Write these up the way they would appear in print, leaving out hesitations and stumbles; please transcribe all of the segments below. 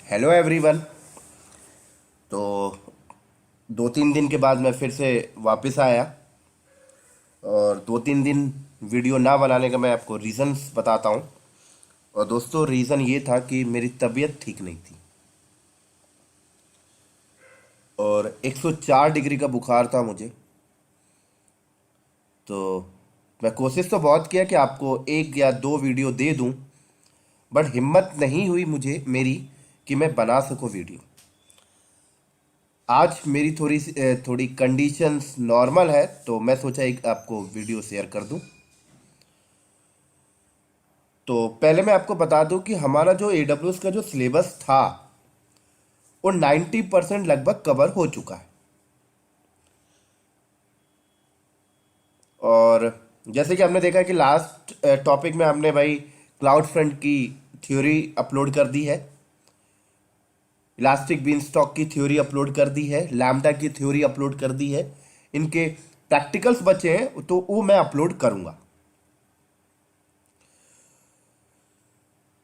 Hello everyone. तो 2-3 दिन के बाद मैं फिर से वापस आया और 2-3 दिन वीडियो ना बनाने का मैं आपको रीज़न्स बताता हूँ। और दोस्तों, रीज़न ये था कि मेरी तबीयत ठीक नहीं थी और 104 डिग्री का बुखार था मुझे। तो मैं कोशिश तो बहुत किया कि आपको एक या दो वीडियो दे दूँ, बट हिम्मत नहीं हुई मुझे मेरी कि मैं बना सकूँ वीडियो। आज मेरी थोड़ी कंडीशंस नॉर्मल है, तो मैं सोचा एक आपको वीडियो शेयर कर दूं। तो पहले मैं आपको बता दूं कि हमारा जो AWS का जो सिलेबस था वो 90% लगभग कवर हो चुका है। और जैसे कि हमने देखा है कि लास्ट टॉपिक में हमने भाई क्लाउड फ्रंट की थ्योरी अपलोड कर दी है, इलास्टिक बीन स्टॉक की थ्योरी अपलोड कर दी है, लैम्डा की थ्योरी अपलोड कर दी है। इनके प्रैक्टिकल्स बचे हैं तो वो मैं अपलोड करूंगा।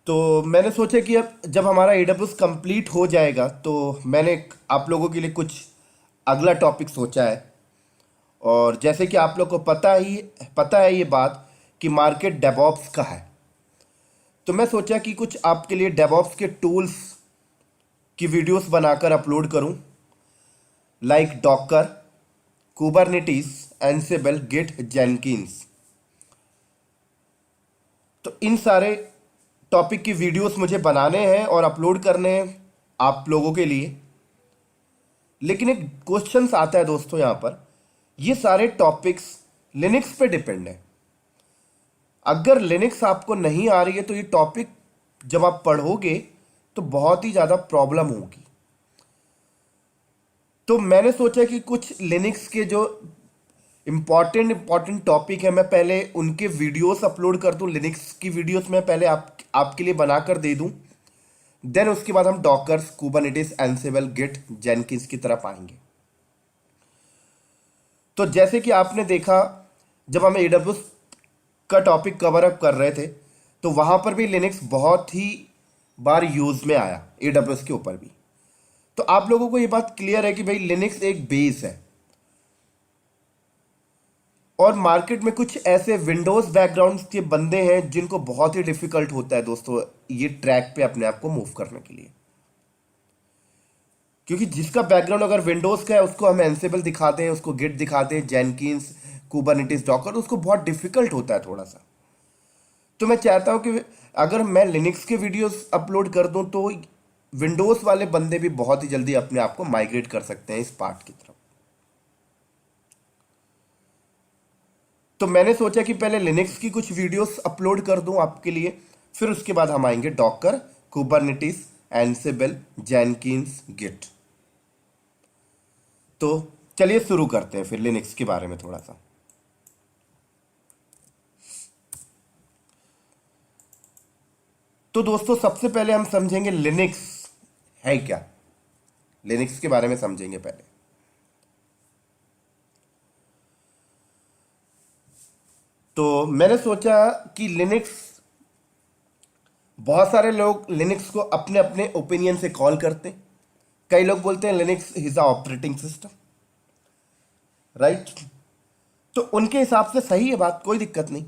तो मैंने सोचा कि अब जब हमारा AWS कंप्लीट हो जाएगा तो मैंने आप लोगों के लिए कुछ अगला टॉपिक सोचा है। और जैसे कि आप लोग को पता है ये बात कि मार्केट डेवऑप्स का है, तो मैं सोचा कि कुछ आपके लिए डेवऑप्स के टूल्स की वीडियोस बनाकर अपलोड करूं, like Docker, Kubernetes, Ansible, Git, Jenkins. तो इन सारे टॉपिक की वीडियोस मुझे बनाने हैं और अपलोड करने हैं आप लोगों के लिए। लेकिन एक क्वेश्चन आता है दोस्तों, यहां पर ये सारे टॉपिक्स लिनक्स पे डिपेंड है। अगर लिनक्स आपको नहीं आ रही है तो ये टॉपिक जब आप पढ़ोगे तो बहुत ही ज़्यादा प्रॉब्लम होगी। तो मैंने सोचा कि कुछ लिनक्स के जो इंपॉर्टेंट टॉपिक है मैं पहले उनके वीडियोस अपलोड कर दूं, लिनक्स की वीडियोस मैं पहले आपके लिए बनाकर दे दूं। देन उसके बाद हम Dockers, Kubernetes, Ansible, Git, Jenkins की तरफ आएंगे। तो जैसे कि आपने देखा, जब हम AWS का टॉपिक कवर अप कर रहे थे तो वहां पर भी लिनक्स बहुत ही बार यूज में आया, AWS के ऊपर भी। तो आप लोगों को ये बात क्लियर है कि भाई लिनक्स एक बेस है। और मार्केट में कुछ ऐसे विंडोज बैकग्राउंड के बंदे हैं जिनको बहुत ही डिफिकल्ट होता है दोस्तों ये ट्रैक पे अपने आप को मूव करने के लिए। क्योंकि जिसका बैकग्राउंड अगर विंडोज का है उसको हम एंसिबल दिखाते हैं, उसको गिट दिखाते हैं, जेनकिंस, कुबरनेटिस, डॉकर, उसको बहुत डिफिकल्ट होता है थोड़ा सा। तो मैं चाहता हूं कि अगर मैं लिनक्स के वीडियोस अपलोड कर दूं तो विंडोज वाले बंदे भी बहुत ही जल्दी अपने आप को माइग्रेट कर सकते हैं इस पार्ट की तरफ। तो मैंने सोचा कि पहले लिनक्स की कुछ वीडियोस अपलोड कर दूं आपके लिए, फिर उसके बाद हम आएंगे Docker, Kubernetes, Ansible, Jenkins, Git. तो चलिए शुरू करते हैं फिर लिनक्स के बारे में थोड़ा सा। तो दोस्तों, सबसे पहले हम समझेंगे लिनक्स है क्या। लिनक्स के बारे में समझेंगे पहले। तो मैंने सोचा कि लिनक्स, बहुत सारे लोग लिनक्स को अपने अपने ओपिनियन से कॉल करते हैं। कई लोग बोलते हैं Linux is a operating system, right. तो उनके हिसाब से सही है बात, कोई दिक्कत नहीं।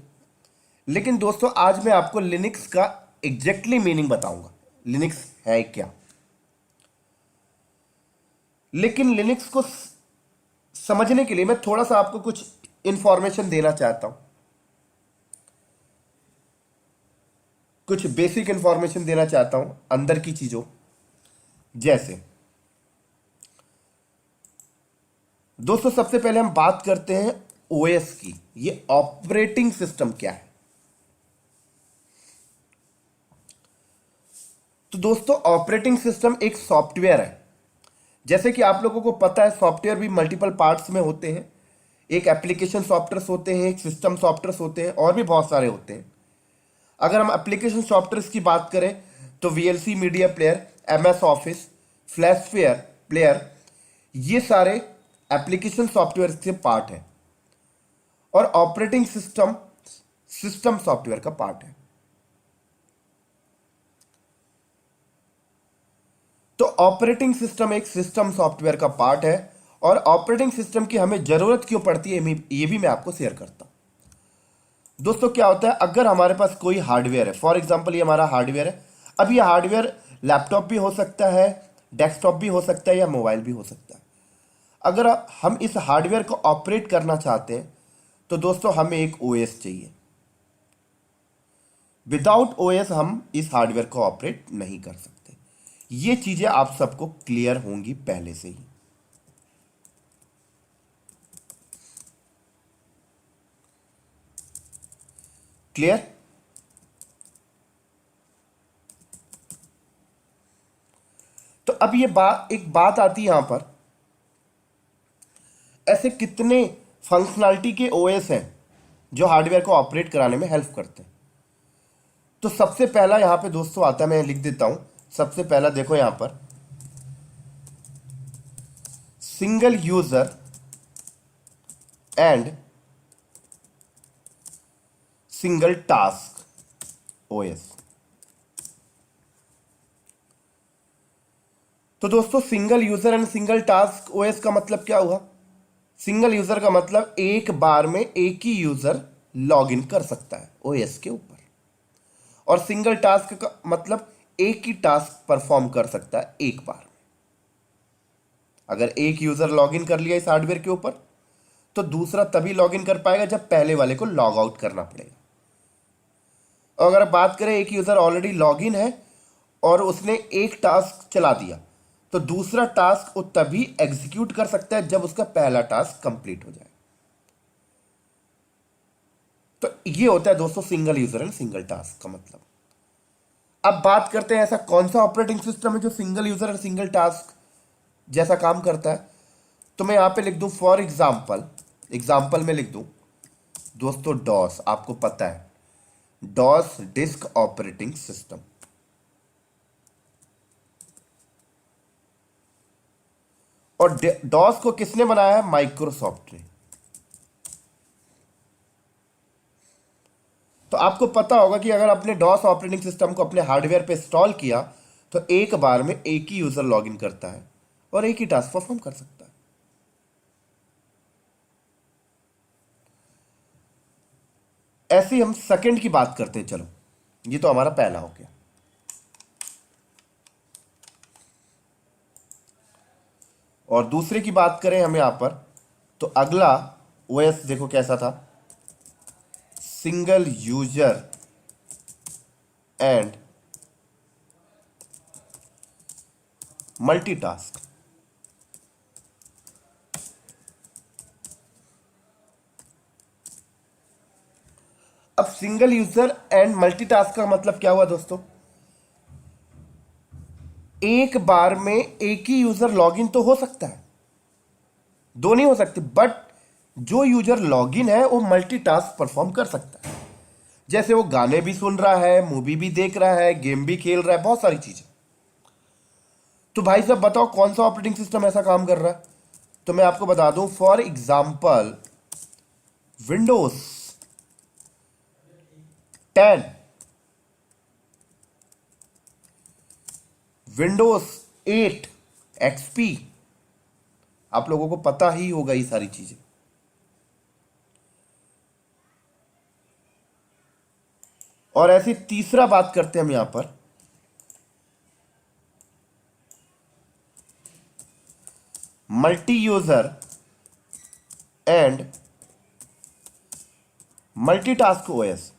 लेकिन दोस्तों, आज मैं आपको लिनक्स का एग्जैक्टली मीनिंग बताऊंगा, लिनक्स है क्या। लेकिन लिनक्स को समझने के लिए मैं थोड़ा सा आपको कुछ इंफॉर्मेशन देना चाहता हूं, कुछ बेसिक इंफॉर्मेशन देना चाहता हूं अंदर की चीजों। जैसे दोस्तों, सबसे पहले हम बात करते हैं OS की। ये ऑपरेटिंग सिस्टम क्या है। तो दोस्तों, ऑपरेटिंग सिस्टम एक सॉफ्टवेयर है। जैसे कि आप लोगों को पता है सॉफ्टवेयर भी मल्टीपल पार्ट्स में होते हैं। एक एप्लीकेशन सॉफ्टवेयर होते हैं, एक सिस्टम सॉफ्टवेयर होते हैं, और भी बहुत सारे होते हैं। अगर हम एप्लीकेशन सॉफ्टवेयर की बात करें तो VLC media player, MS office, फ्लैशफेयर प्लेयर, ये सारे एप्लीकेशन सॉफ्टवेयर के पार्ट हैं। और ऑपरेटिंग सिस्टम सिस्टम सॉफ्टवेयर का पार्ट है। ऑपरेटिंग सिस्टम एक सिस्टम सॉफ्टवेयर का पार्ट है और ऑपरेटिंग सिस्टम की हमें जरूरत क्यों पड़ती है ये भी मैं आपको शेयर करता हूं। दोस्तों क्या होता है, अगर हमारे पास कोई हार्डवेयर है, फॉर एग्जांपल ये हमारा हार्डवेयर है। अब ये हार्डवेयर लैपटॉप भी हो सकता है, डेस्कटॉप भी हो सकता है या मोबाइल भी हो सकता है। अगर हम इस हार्डवेयर को ऑपरेट करना चाहते हैं तो दोस्तों हमें एक ओएस चाहिए। विदाउट ओएस हम इस हार्डवेयर को ऑपरेट नहीं कर सकते। ये चीजें आप सबको क्लियर होंगी पहले से ही। क्लियर? तो अब ये एक बात आती है यहां पर, ऐसे कितने फंक्शनैलिटी के ओएस हैं जो हार्डवेयर को ऑपरेट कराने में हेल्प करते हैं। तो सबसे पहला यहां पे दोस्तों आता है, मैं लिख देता हूं। सबसे पहला देखो यहां पर, single user and single task OS. तो दोस्तों single user and single task OS का मतलब क्या हुआ? सिंगल यूजर का मतलब एक बार में एक ही यूजर लॉग इन कर सकता है ओएस के ऊपर, और सिंगल टास्क का मतलब एक ही टास्क परफॉर्म कर सकता है एक बार में। अगर एक यूजर लॉग इन कर लिया इस हार्डवेयर के ऊपर तो दूसरा तभी लॉग इन कर पाएगा जब पहले वाले को लॉग आउट करना पड़ेगा। और अगर बात करें एक यूजर ऑलरेडी लॉग इन है और उसने एक टास्क चला दिया तो दूसरा टास्क वो तभी एग्जीक्यूट कर सकता है जब उसका पहला टास्क कंप्लीट हो जाए। तो ये होता है दोस्तों single user and single task का मतलब। अब बात करते हैं ऐसा कौन सा ऑपरेटिंग सिस्टम है जो single user and single task जैसा काम करता है। तो मैं यहां पे लिख दूं फॉर एग्जाम्पल में लिख दूं दोस्तों डॉस। आपको पता है डॉस डिस्क ऑपरेटिंग सिस्टम। और डॉस को किसने बनाया है? माइक्रोसॉफ्ट ने। तो आपको पता होगा कि अगर आपने डॉस ऑपरेटिंग सिस्टम को अपने हार्डवेयर पे इंस्टॉल किया तो एक बार में एक ही यूजर लॉगिन करता है और एक ही टास्क परफॉर्म कर सकता है। ऐसे ही हम सेकंड की बात करते हैं। चलो ये तो हमारा पहला हो गया। और दूसरे की बात करें हम यहां पर, तो अगला ओएस देखो कैसा था, सिंगल यूजर एंड मल्टीटास्क। अब सिंगल यूजर एंड मल्टीटास्क का मतलब क्या हुआ दोस्तों? एक बार में एक ही यूजर लॉगिन तो हो सकता है, दो नहीं हो सकते, बट जो यूजर लॉगिन है वो मल्टीटास्क परफॉर्म कर सकता है। जैसे वो गाने भी सुन रहा है, मूवी भी देख रहा है, गेम भी खेल रहा है, बहुत सारी चीजें। तो भाई साहब बताओ कौन सा ऑपरेटिंग सिस्टम ऐसा काम कर रहा है? तो मैं आपको बता दूं for example Windows 10, Windows 8, XP. आप लोगों को पता ही होगा ये सारी चीजें। और ऐसी तीसरा बात करते हैं हम यहां पर, multi user and multitask OS.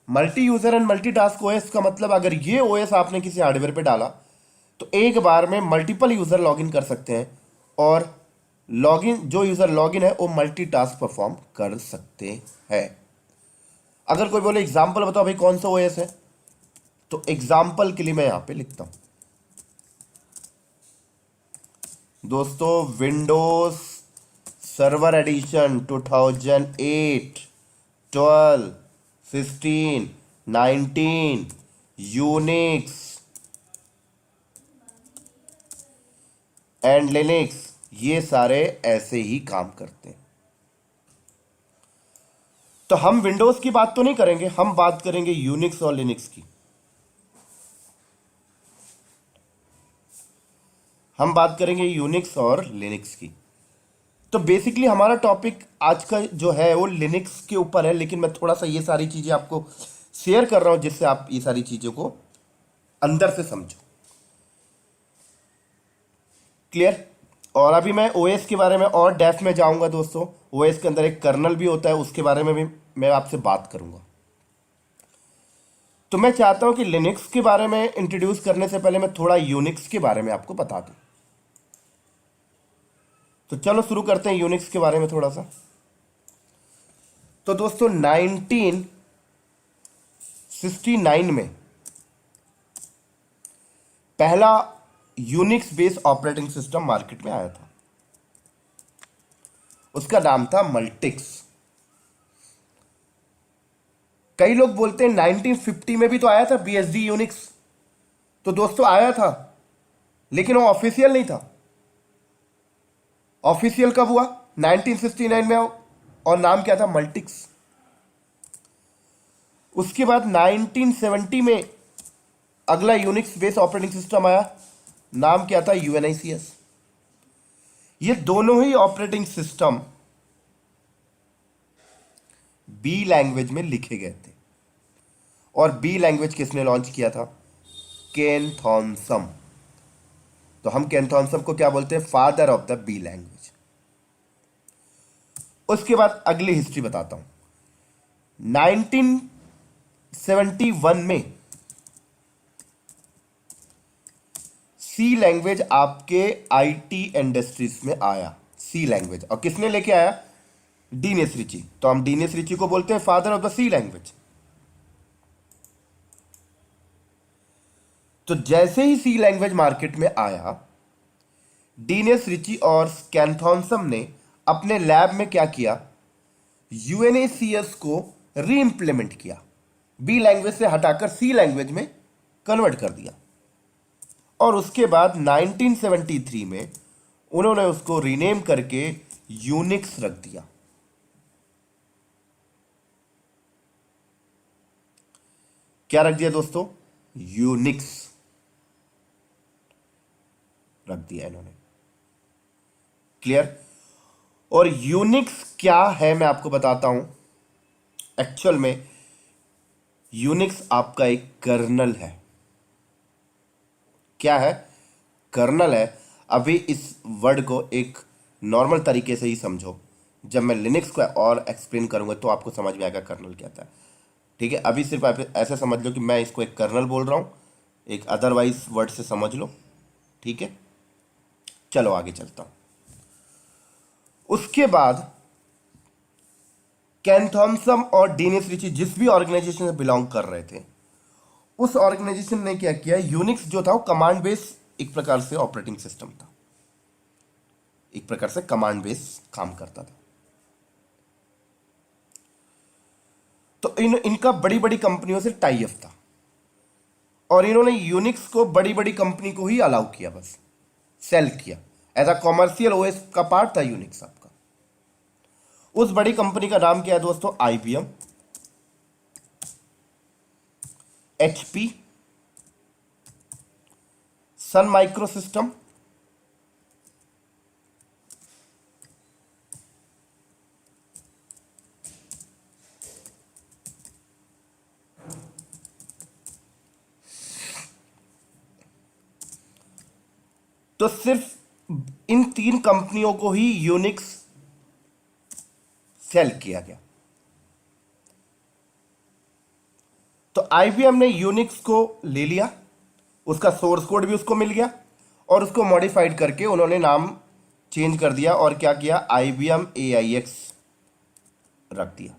Multi user and multitask OS का मतलब अगर ये ओएस आपने किसी हार्डवेयर पे डाला तो एक बार में मल्टीपल यूजर लॉगिन कर सकते हैं और लॉगिन जो यूजर लॉगिन है वो मल्टीटास्क परफॉर्म कर सकते हैं। अगर कोई बोले एग्जांपल बताओ भाई कौन सा ओएस है, तो एग्जांपल के लिए मैं यहां पे लिखता हूं दोस्तों Windows server edition 2008, 12, 15, 19, Unix and Linux. ये सारे ऐसे ही काम करते हैं। तो हम विंडोज की बात तो नहीं करेंगे, हम बात करेंगे यूनिक्स और लिनक्स की। हम बात करेंगे यूनिक्स और लिनक्स की। तो बेसिकली हमारा टॉपिक आज का जो है वो लिनक्स के ऊपर है, लेकिन मैं थोड़ा सा ये सारी चीज़ें आपको शेयर कर रहा हूँ जिससे आप ये सारी चीज़ों को अंदर से समझो। क्लियर। और अभी मैं ओएस के बारे में और डेप्थ में जाऊंगा दोस्तों। ओएस के अंदर एक कर्नल भी होता है, उसके बारे में भी मैं आपसे बात करूंगा। तो मैं चाहता हूं कि लिनक्स के बारे में इंट्रोड्यूस करने से पहले मैं थोड़ा यूनिक्स के बारे में आपको बता दूं। तो चलो शुरू करते हैं यूनिक्स के बारे में थोड़ा सा। तो दोस्तों 1969 में पहला Unix based operating system market में आया था। उसका नाम था मल्टिक्स। कई लोग बोलते हैं 1950 में भी तो आया था बीएसडी यूनिक्स। तो दोस्तों आया था, लेकिन वो ऑफिशियल नहीं था। ऑफिशियल कब हुआ? 1969 में, और नाम क्या था? मल्टिक्स। उसके बाद 1970 में अगला यूनिक्स बेस्ड ऑपरेटिंग सिस्टम आया, नाम क्या था? यूएनआईसीएस। ये दोनों ही ऑपरेटिंग सिस्टम बी लैंग्वेज में लिखे गए थे। और बी लैंग्वेज किसने लॉन्च किया था? Ken Thompson. तो हम केन थॉमसन को क्या बोलते हैं? Father of the B language. उसके बाद अगली हिस्ट्री बताता हूं। 1971 में सी लैंग्वेज आपके आईटी इंडस्ट्रीज में आया। सी लैंग्वेज, और किसने लेके आया? Dennis Ritchie. तो हम डीनेस रिची को बोलते हैं father of the C language. तो जैसे ही सी लैंग्वेज मार्केट में आया, डीनेस रिची और केन थॉमसन ने अपने लैब में क्या किया? यूएनएसीएस को री इंप्लीमेंट किया, बी लैंग्वेज से हटाकर सी लैंग्वेज में कन्वर्ट कर दिया। और उसके बाद 1973 में उन्होंने उसको रीनेम करके यूनिक्स रख दिया। क्या रख दिया दोस्तों? यूनिक्स रख दिया इन्होंने। क्लियर। और यूनिक्स क्या है मैं आपको बताता हूं। एक्चुअल में यूनिक्स आपका एक कर्नल है। क्या है? कर्नल है। अभी इस वर्ड को एक नॉर्मल तरीके से ही समझो, जब मैं लिनक्स को और एक्सप्लेन करूंगा तो आपको समझ में आएगा कर्नल क्या था। ठीक है, अभी सिर्फ आप ऐसे समझ लो कि मैं इसको एक कर्नल बोल रहा हूं, एक अदरवाइज वर्ड से समझ लो। ठीक है, चलो आगे चलता हूं। उसके बाद केन थॉमसन और डीनेस रिची जिस भी ऑर्गेनाइजेशन से बिलोंग कर रहे थे, उस ऑर्गेनाइजेशन ने क्या किया? यूनिक्स जो था वो कमांड बेस एक प्रकार से ऑपरेटिंग सिस्टम था, एक प्रकार से कमांड बेस काम करता था। तो इनका बड़ी बड़ी कंपनियों से टाई अप था, और इन्होंने यूनिक्स को बड़ी बड़ी कंपनी को ही अलाउ किया, बस सेल किया। एज अ कॉमर्शियल ओएस का पार्ट था यूनिक्स आपका। उस बड़ी कंपनी का नाम क्या है दोस्तों? IBM, HP, Sun micro system, तो सिर्फ इन तीन कंपनियों को ही यूनिक्स सेल किया गया। तो आईबीएम ने यूनिक्स को ले लिया, उसका सोर्स कोड भी उसको मिल गया, और उसको मॉडिफाइड करके उन्होंने नाम चेंज कर दिया और क्या किया? आईबीएम AIX रख दिया,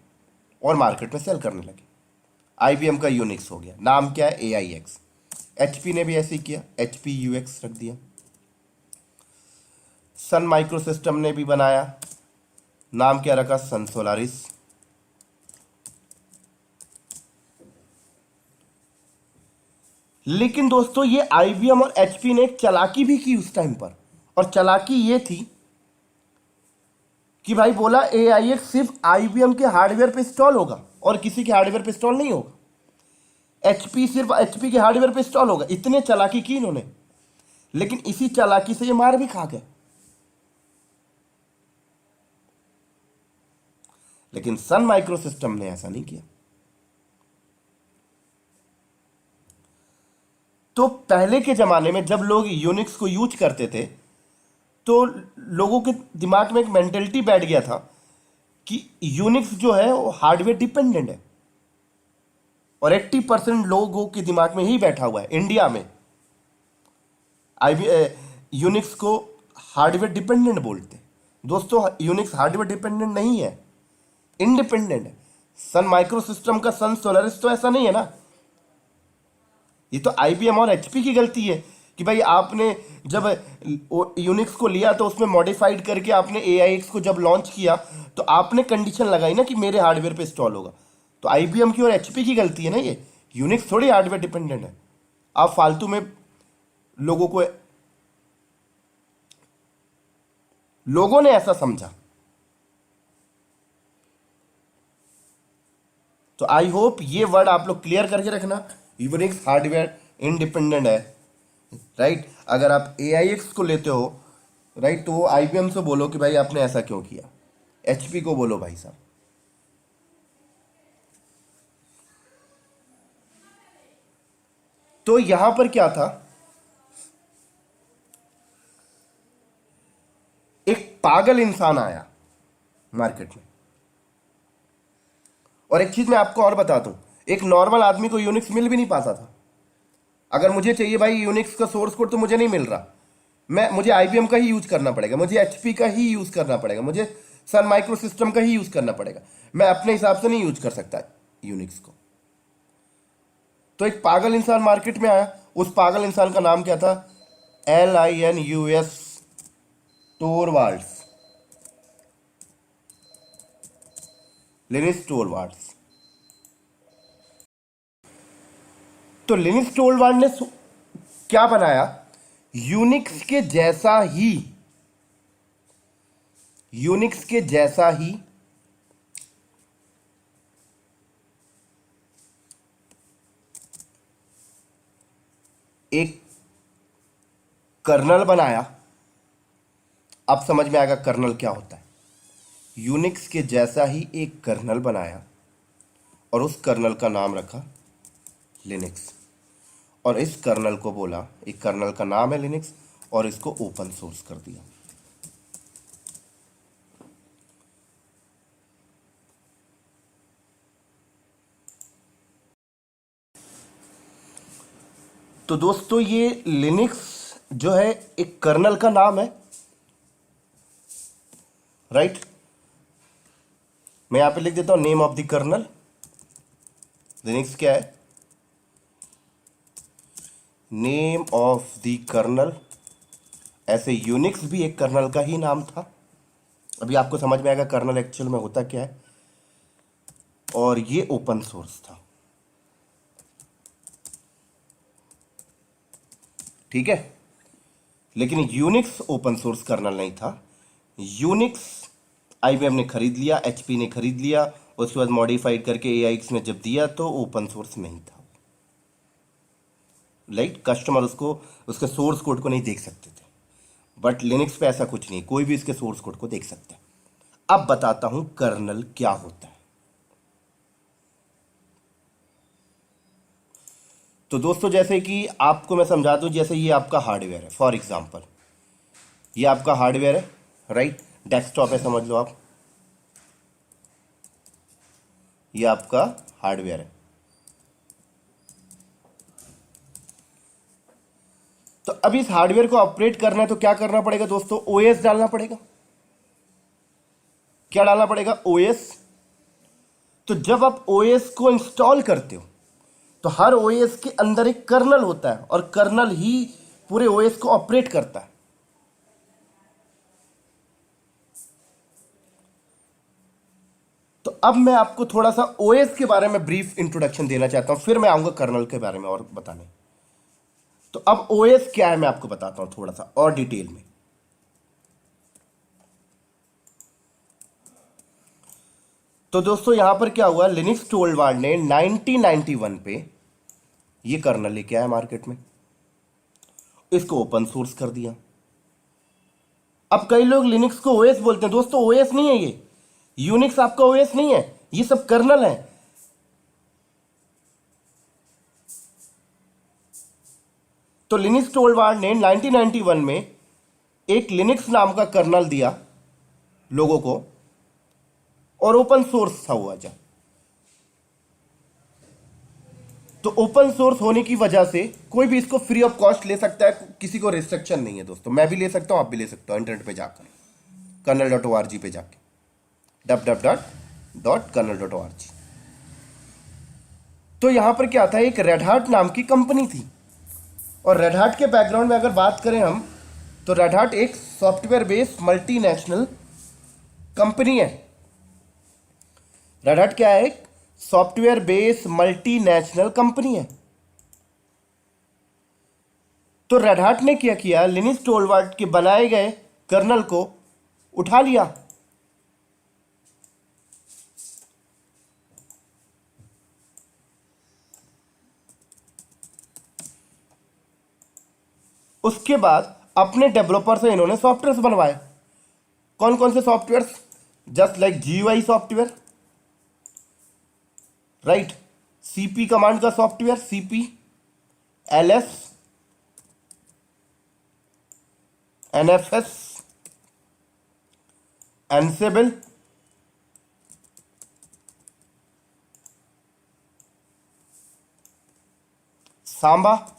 और मार्केट में सेल करने लगे। आईबीएम का यूनिक्स हो गया, नाम क्या है? AIX। एचपी ने भी ऐसे ही किया, HP UX रख दिया। सन माइक्रो सिस्टम ने भी बनाया, नाम क्या रखा? सन सोलारिस। लेकिन दोस्तों ये आईबीएम और एचपी ने एक चालाकी भी की उस टाइम पर, और चालाकी ये थी कि भाई बोला AIX सिर्फ आईबीएम के हार्डवेयर पे इंस्टॉल होगा और किसी के हार्डवेयर पे इंस्टॉल नहीं होगा। एचपी सिर्फ एचपी के हार्डवेयर पे इंस्टॉल होगा। इतने चालाकी की इन्होंने, लेकिन इसी चालाकी से ये मार भी खा गए। लेकिन सन माइक्रो सिस्टम ने ऐसा नहीं किया। तो पहले के जमाने में जब लोग यूनिक्स को यूज करते थे तो लोगों के दिमाग में एक मेंटेलिटी बैठ गया था कि यूनिक्स जो है वो हार्डवेयर डिपेंडेंट है। और 80% लोगों के दिमाग में ही बैठा हुआ है इंडिया में यूनिक्स को हार्डवेयर डिपेंडेंट बोलते हैं। दोस्तों यूनिक्स हार्डवेयर डिपेंडेंट नहीं है, इंडिपेंडेंट है। सन माइक्रो सिस्टम का सन सोलारिस तो ऐसा नहीं है ना। ये तो आईबीएम और एचपी की गलती है कि भाई आपने जब यूनिक्स को लिया तो उसमें मॉडिफाइड करके आपने एआईएक्स को जब लॉन्च किया तो आपने कंडीशन लगाई ना कि मेरे हार्डवेयर पे इंस्टॉल होगा। तो आईबीएम की और एचपी की गलती है ना। ये यूनिक्स थोड़ी हार्डवेयर डिपेंडेंट है। आप फालतू में लोगों ने ऐसा समझा। तो आई होप ये वर्ड आप लोग क्लियर करके रखना, यूनिक्स हार्डवेयर इंडिपेंडेंट है, राइट। अगर आप एआईएक्स को लेते हो, राइट, तो वो आईबीएम से बोलो कि भाई आपने ऐसा क्यों किया। एचपी को बोलो भाई साहब। तो यहां पर क्या था, एक पागल इंसान आया मार्केट में। और एक चीज मैं आपको और बता दूं, एक नॉर्मल आदमी को यूनिक्स मिल भी नहीं पाता था। अगर मुझे चाहिए भाई यूनिक्स का सोर्स कोड तो मुझे नहीं मिल रहा, मुझे आईबीएम का ही यूज करना पड़ेगा, मुझे एचपी का ही यूज करना पड़ेगा, मुझे सन माइक्रो सिस्टम का ही यूज करना पड़ेगा। मैं अपने हिसाब से नहीं यूज कर सकता यूनिक्स को। तो एक पागल इंसान मार्केट में आया। उस पागल इंसान का नाम क्या था? LINUS Torvalds, Linus Torvalds. तो लिनस टोरवाल्ड ने क्या बनाया? यूनिक्स के जैसा ही, यूनिक्स के जैसा ही एक कर्नल बनाया। अब समझ में आएगा कर्नल क्या होता है। यूनिक्स के जैसा ही एक कर्नल बनाया और उस कर्नल का नाम रखा लिनक्स। और इस कर्नल को बोला, एक कर्नल का नाम है लिनक्स, और इसको ओपन सोर्स कर दिया। तो दोस्तों ये लिनक्स जो है एक कर्नल का नाम है, राइट। मैं यहां पे लिख देता हूं name of the kernel. Linux क्या है? Name of the kernel. ऐसे यूनिक्स भी एक कर्नल का ही नाम था। अभी आपको समझ में आएगा कर्नल एक्चुअल में होता क्या है। और ये ओपन सोर्स था, ठीक है। लेकिन यूनिक्स ओपन सोर्स कर्नल नहीं था। यूनिक्स आईबीएम ने खरीद लिया, एचपी ने खरीद लिया, उसके बाद मॉडिफाइड करके एआईएक्स ने जब दिया तो ओपन सोर्स नहीं था, राइट। कस्टमर उसको, उसके सोर्स कोड को नहीं देख सकते थे। बट लिनक्स पे ऐसा कुछ नहीं, कोई भी इसके सोर्स कोड को देख सकता है। अब बताता हूं कर्नल क्या होता है। तो दोस्तों जैसे कि आपको मैं समझा दूं, जैसे ये आपका हार्डवेयर है, फॉर एग्जांपल ये आपका हार्डवेयर है, राइट। डेस्कटॉप है समझ लो आप, ये आपका हार्डवेयर है। तो अब इस हार्डवेयर को ऑपरेट करना है तो क्या करना पड़ेगा दोस्तों? ओएस डालना पड़ेगा। क्या डालना पड़ेगा? ओएस। तो जब आप ओएस को इंस्टॉल करते हो तो हर ओएस के अंदर एक कर्नल होता है और कर्नल ही पूरे ओएस को ऑपरेट करता है। तो अब मैं आपको थोड़ा सा ओएस के बारे में ब्रीफ इंट्रोडक्शन देना चाहता हूं, फिर मैं आऊंगा कर्नल के बारे में और बताने। तो अब ओएस क्या है मैं आपको बताता हूं थोड़ा सा और डिटेल में। तो दोस्तों यहां पर क्या हुआ, लिनक्स टोरवाल्ड ने 1991 पे ये कर्नल लेके आया मार्केट में। इसको ओपन सोर्स कर दिया। अब कई लोग लिनक्स को ओएस बोलते हैं, दोस्तों ओएस नहीं है ये, यूनिक्स आपका ओएस नहीं है, ये सब कर्नल है। तो लिनक्स टोरवाल्ड ने 1991 में एक लिनक्स नाम का कर्नल दिया लोगों को, और ओपन सोर्स था वो जब। तो ओपन सोर्स होने की वजह से कोई भी इसको फ्री ऑफ कॉस्ट ले सकता है, किसी को रिस्ट्रिक्शन नहीं है दोस्तों। मैं भी ले सकता हूं, आप भी ले सकते हो इंटरनेट पे जाकर, kernel.org पे जाके, www.kernel.org। तो यहां पर क्या था, एक रेड हार्ट नाम की कंपनी थी, और रेड हार्ट के बैकग्राउंड में अगर बात करें हम, तो रेड हार्ट एक सॉफ्टवेयर बेस्ड मल्टीनेशनल कंपनी है। रेड हार्ट क्या है, एक सॉफ्टवेयर बेस्ड मल्टीनेशनल कंपनी है। तो रेड हार्ट ने क्या किया, लिनक्स टोरवाल्ड के बनाए गए कर्नल को उठा लिया, उसके बाद अपने डेवलपर से इन्होंने सॉफ्टवेयर बनवाए। कौन कौन से software, just like GUI software, right, CP command का software, CP, LS, NFS, Ansible, Samba,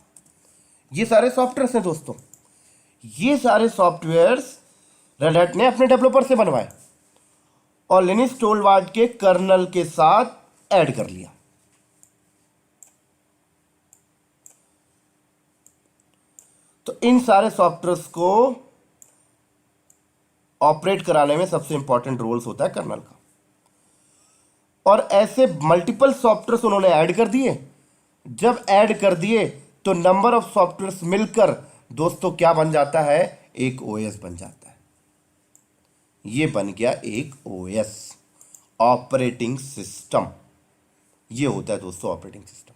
ये सारे सॉफ्टवेयर्स हैं दोस्तों। ये सारे सॉफ्टवेयर्स रेड हैट ने अपने डेवलपर से बनवाए और लिनक्स टोरवाल्ड के कर्नल के साथ ऐड कर लिया। तो इन सारे सॉफ्टवेयर्स को ऑपरेट कराने में सबसे इंपॉर्टेंट रोल्स होता है कर्नल का, और ऐसे मल्टीपल सॉफ्टवेयर्स उन्होंने ऐड कर दिए। जब ऐड कर दिए तो नंबर ऑफ सॉफ्टवेयर्स मिलकर दोस्तों क्या बन जाता है, एक ओएस बन जाता है। ये बन गया एक ओएस, ऑपरेटिंग सिस्टम। ये होता है दोस्तों ऑपरेटिंग सिस्टम।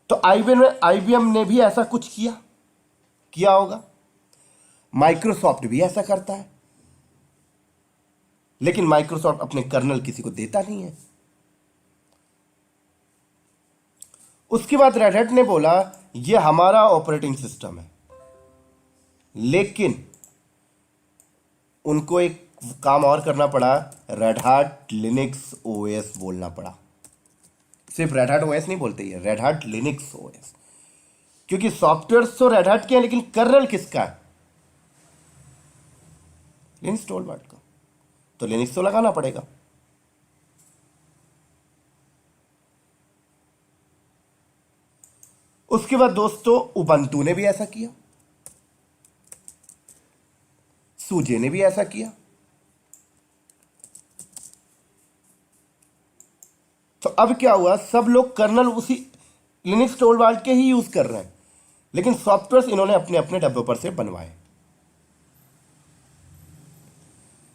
तो IBM ने भी ऐसा कुछ किया होगा, माइक्रोसॉफ्ट भी ऐसा करता है, लेकिन माइक्रोसॉफ्ट अपने कर्नल किसी को देता नहीं है। उसके बाद रेड हैट ने बोला ये हमारा ऑपरेटिंग सिस्टम है, लेकिन उनको एक काम और करना पड़ा, रेड हैट लिनक्स ओएस बोलना पड़ा। सिर्फ रेड हैट ओएस नहीं बोलते, ये रेड हैट लिनक्स ओएस, क्योंकि सॉफ्टवेयर तो रेड हैट के हैं, लेकिन कर्नल किसका है, लिनक्स टोरवाल्ड का। तो लिनक्स तो लगाना पड़ेगा। उसके बाद दोस्तों उबंटू ने भी ऐसा किया, सूजे ने भी ऐसा किया। तो अब क्या हुआ, सब लोग कर्नल उसी लिनक्स टोरवाल्ड के ही यूज कर रहे हैं, लेकिन सॉफ्टवेयर इन्होंने अपने अपने डेवलपर से बनवाए।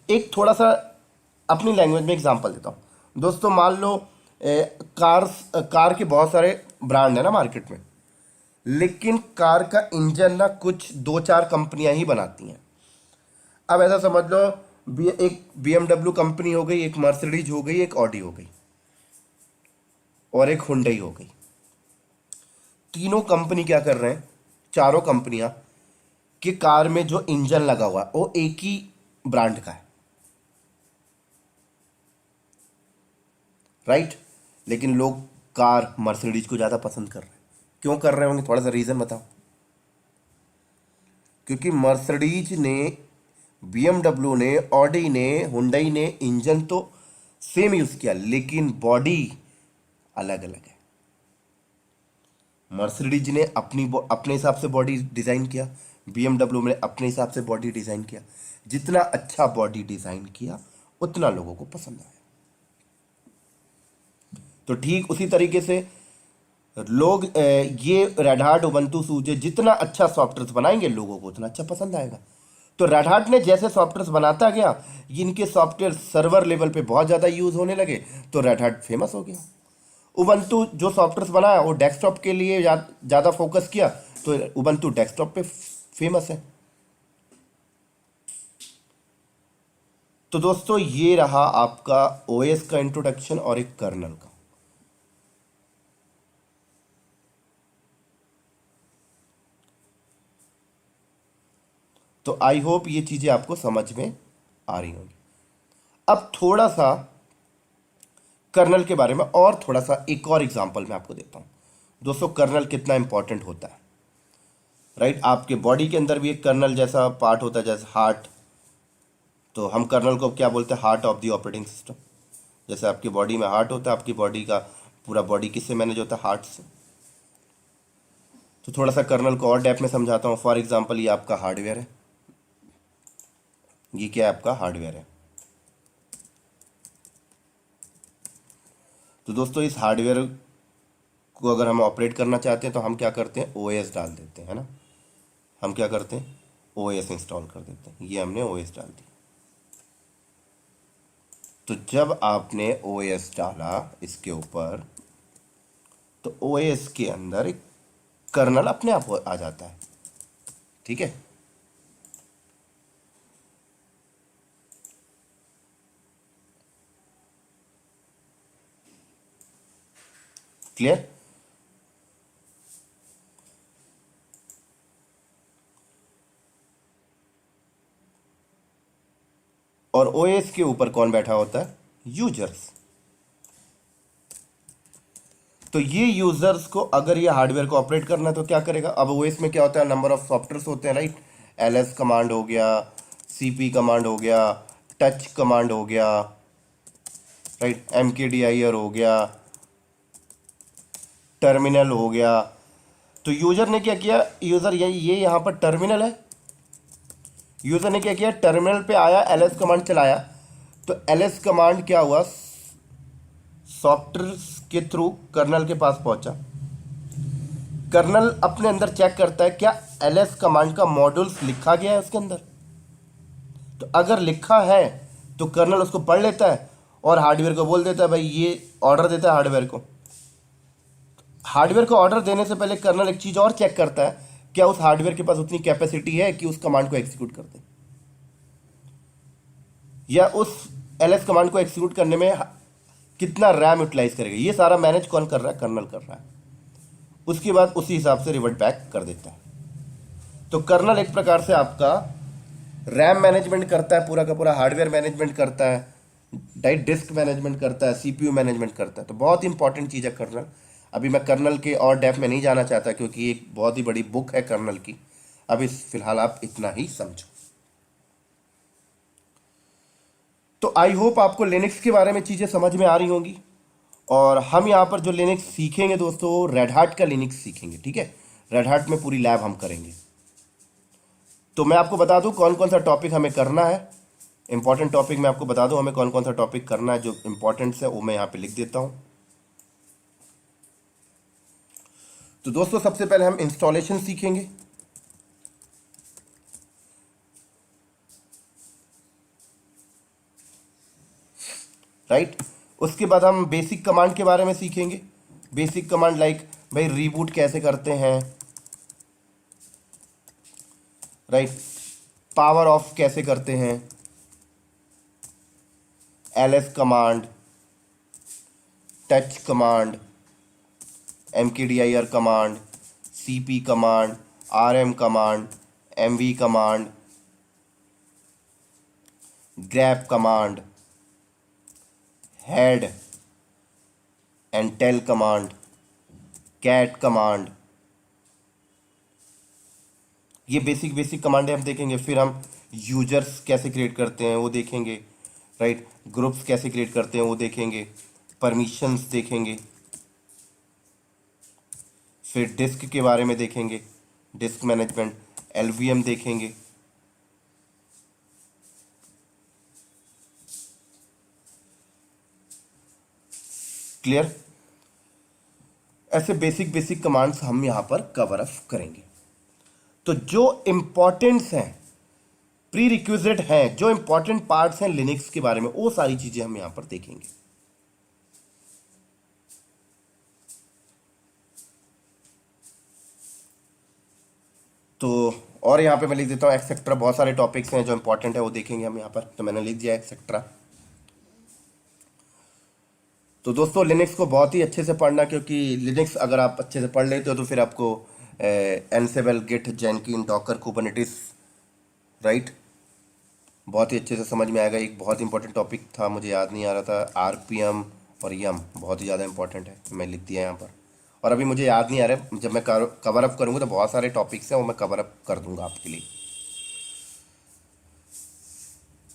एक थोड़ा सा अपनी लैंग्वेज में एग्जांपल देता हूं दोस्तों। मान लो कार के बहुत सारे ब्रांड है ना मार्केट में, लेकिन कार का इंजन ना कुछ 2-4 कंपनियां ही बनाती हैं। अब ऐसा समझ लो, एक BMW कंपनी हो गई, एक मर्सिडीज हो गई, एक ऑडी हो गई, और एक हुंडई हो गई। तीनों कंपनी क्या कर रहे हैं, चारों कंपनियां कि कार में जो इंजन लगा हुआ है वो एक ही ब्रांड का है, राइट। लेकिन लोग कार मर्सिडीज को ज़्यादा पसंद कर रहे हैं। क्यों कर रहे होंगे, थोड़ा सा रीज़न बताओ। क्योंकि मर्सिडीज ने, BMW ने, ऑडी ने, हुंडई ने इंजन तो सेम यूज़ किया, लेकिन बॉडी अलग अलग है। मर्सिडीज ने अपने हिसाब से बॉडी डिज़ाइन किया, BMW ने अपने हिसाब से बॉडी डिज़ाइन किया। जितना अच्छा बॉडी डिज़ाइन किया उतना लोगों को पसंद आया। तो ठीक उसी तरीके से लोग ये रेड हार्ट, उबंटू, सूजे जितना अच्छा सॉफ्टवेयर बनाएंगे लोगों को उतना अच्छा पसंद आएगा। तो रेड हार्ट ने जैसे सॉफ्टवेयर बनाता गया, इनके सॉफ्टवेयर सर्वर लेवल पे बहुत ज़्यादा यूज़ होने लगे, तो रेड हार्ट फेमस हो गया। उबंटू जो सॉफ्टवेयर बनाया वो डेस्कटॉप के लिए ज़्यादा फोकस किया, तो उबंटू डेस्कटॉप पे फेमस है। तो दोस्तों ये रहा आपका ओएस का इंट्रोडक्शन और एक कर्नल का। तो आई होप ये चीजें आपको समझ में आ रही होंगी। अब थोड़ा सा कर्नल के बारे में और थोड़ा सा एक और एग्जांपल मैं आपको देता हूं। दोस्तों कर्नल कितना इंपॉर्टेंट होता है, राइट। आपके बॉडी के अंदर भी एक कर्नल जैसा पार्ट होता है, जैसे हार्ट। तो हम कर्नल को क्या बोलते हैं? Heart of the operating system. जैसे आपकी बॉडी में हार्ट होता है, आपकी बॉडी का पूरा बॉडी किससे मैनेज होता है? हार्ट से। तो थोड़ा सा कर्नल को और डेप्थ में समझाता हूँ। फॉर एग्जाम्पल ये आपका हार्डवेयर है, ये क्या है? आपका हार्डवेयर है। तो दोस्तों इस हार्डवेयर को अगर हम ऑपरेट करना चाहते हैं तो हम क्या करते हैं? ओएस डाल देते हैं, है ना। हम क्या करते हैं? ओएस इंस्टॉल कर देते हैं। ये हमने ओएस डाल दी। तो जब आपने ओएस डाला इसके ऊपर, तो ओएस के अंदर एक कर्नल अपने आप आ जाता है, ठीक है। क्लियर? और ओएस के ऊपर कौन बैठा होता है? यूजर्स। तो ये यूजर्स को अगर ये हार्डवेयर को ऑपरेट करना है तो क्या करेगा? अब ओएस में क्या होता है? नंबर ऑफ सॉफ्टवेयर्स होते हैं, राइट। एलएस कमांड हो गया, सीपी कमांड हो गया, टच कमांड हो गया, राइट, एमकेडीआईआर हो गया, टर्मिनल हो गया। तो यूजर ने क्या किया? यूजर ये यहां पर टर्मिनल है। यूजर ने क्या किया? टर्मिनल पे आया, एलएस कमांड चलाया। तो एलएस कमांड क्या हुआ? सॉफ्टवेयर के थ्रू कर्नल के पास पहुंचा। कर्नल अपने अंदर चेक करता है क्या एलएस कमांड का मॉड्यूल्स लिखा गया है उसके अंदर। तो अगर लिखा है तो कर्नल उसको पढ़ लेता है और हार्डवेयर को बोल देता है, भाई ये ऑर्डर देता है हार्डवेयर को। हार्डवेयर को ऑर्डर देने से पहले कर्नल एक चीज और चेक करता है, क्या उस हार्डवेयर के पास उतनी कैपेसिटी है कि उस कमांड को एग्जीक्यूट कर दे, या उस एलएस कमांड को एग्जीक्यूट करने में कितना रैम यूटिलाइज करेगा। ये सारा मैनेज कौन कर रहा है? कर्नल कर रहा है। उसके बाद उसी हिसाब से रिवर्ट बैक कर देता है। तो कर्नल एक प्रकार से आपका रैम मैनेजमेंट करता है, पूरा का पूरा हार्डवेयर मैनेजमेंट करता है, डाइट डिस्क मैनेजमेंट करता है, सीपीयू मैनेजमेंट करता है। तो बहुत ही इंपॉर्टेंट चीज़ है कर्नल। अभी मैं कर्नल के और डेप्थ में नहीं जाना चाहता क्योंकि एक बहुत ही बड़ी बुक है कर्नल की। अभी फिलहाल आप इतना ही समझो। तो आई होप आपको लिनक्स के बारे में चीज़ें समझ में आ रही होंगी। और हम यहाँ पर जो लिनक्स सीखेंगे दोस्तों, रेड हार्ट का लिनक्स सीखेंगे, ठीक है। रेड हार्ट में पूरी लैब हम करेंगे। तो मैं आपको बता दूं कौन कौन सा टॉपिक हमें करना है। इंपॉर्टेंट टॉपिक मैं आपको बता दूं हमें कौन कौन सा टॉपिक करना है। जो इंपॉर्टेंट है वो मैं यहाँ पे लिख देता हूँ। तो दोस्तों सबसे पहले हम इंस्टॉलेशन सीखेंगे, राइट। उसके बाद हम बेसिक कमांड के बारे में सीखेंगे। बेसिक कमांड लाइक भाई रीबूट कैसे करते हैं, राइट, पावर ऑफ कैसे करते हैं, LS command, touch command, MKDIR command, CP command, RM command, MV command, grep command, head and tail command, cat command. ये बेसिक बेसिक कमांडें हम देखेंगे। फिर हम यूजर्स कैसे क्रिएट करते हैं वो देखेंगे, राइट। ग्रुप्स कैसे क्रिएट करते हैं वो देखेंगे। परमिशंस देखेंगे। फिर डिस्क के बारे में देखेंगे, डिस्क मैनेजमेंट, एलवीएम देखेंगे। क्लियर? ऐसे बेसिक बेसिक कमांड्स हम यहां पर कवर अप करेंगे। तो जो इंपॉर्टेंट्स हैं, प्री रिक्विजिट हैं, जो इंपॉर्टेंट पार्ट्स हैं लिनक्स के बारे में, वो सारी चीजें हम यहां पर देखेंगे। तो और यहाँ पे मैं लिख देता हूँ एक्सेट्रा, बहुत सारे टॉपिक्स हैं जो इंपॉर्टेंट है वो देखेंगे हम यहाँ पर, तो मैंने लिख दिया एक्सेट्रा। तो दोस्तों लिनक्स को बहुत ही अच्छे से पढ़ना, क्योंकि लिनक्स अगर आप अच्छे से पढ़ लेते हो तो फिर आपको Ansible, Git, Jenkins, Docker, Kubernetes, right, बहुत ही अच्छे से समझ में आएगा। एक बहुत इंपॉर्टेंट टॉपिक था, मुझे याद नहीं आ रहा था, आरपीएम और यम, बहुत ही ज़्यादा इंपॉर्टेंट है, मैं लिख दिया यहाँ पर। और अभी मुझे याद नहीं आ रहा है, जब मैं कवर अप करूँगा तो बहुत सारे टॉपिक्स हैं वो मैं कवर अप कर दूंगा आपके लिए।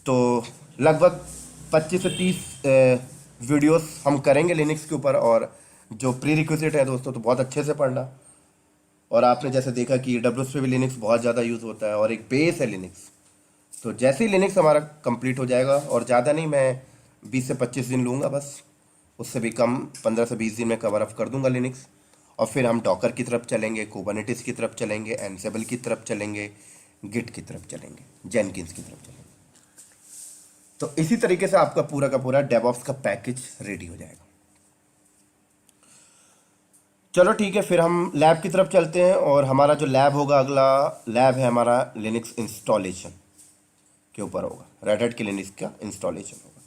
तो लगभग 25 से 30 वीडियोस हम करेंगे लिनक्स के ऊपर, और जो प्री रिक्विजिट है दोस्तों तो बहुत अच्छे से पढ़ना। और आपने जैसे देखा कि डब्ल्यूएस पे भी लिनक्स बहुत ज़्यादा यूज़ होता है और एक बेस है लिनक्स। तो जैसे ही लिनक्स हमारा कंप्लीट हो जाएगा, और ज़्यादा नहीं, मैं 20 से 25 दिन लूँगा बस, उससे भी कम, 15 से 20 दिन में कवर अप कर दूंगा लिनक्स। और फिर हम डॉकर की तरफ चलेंगे, कुबरनेटिस की तरफ चलेंगे, एनसेबल की तरफ चलेंगे, गिट की तरफ चलेंगे, जेनकिंस की तरफ चलेंगे। तो इसी तरीके से आपका पूरा का पूरा डेवऑप्स का पैकेज रेडी हो जाएगा। चलो ठीक है, फिर हम लैब की तरफ चलते हैं, और हमारा जो लैब होगा, अगला लैब है हमारा लिनक्स इंस्टॉलेशन के ऊपर होगा, रेड हैट के लिनक्स का इंस्टॉलेशन होगा।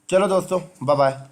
चलो दोस्तों, बाय बाय।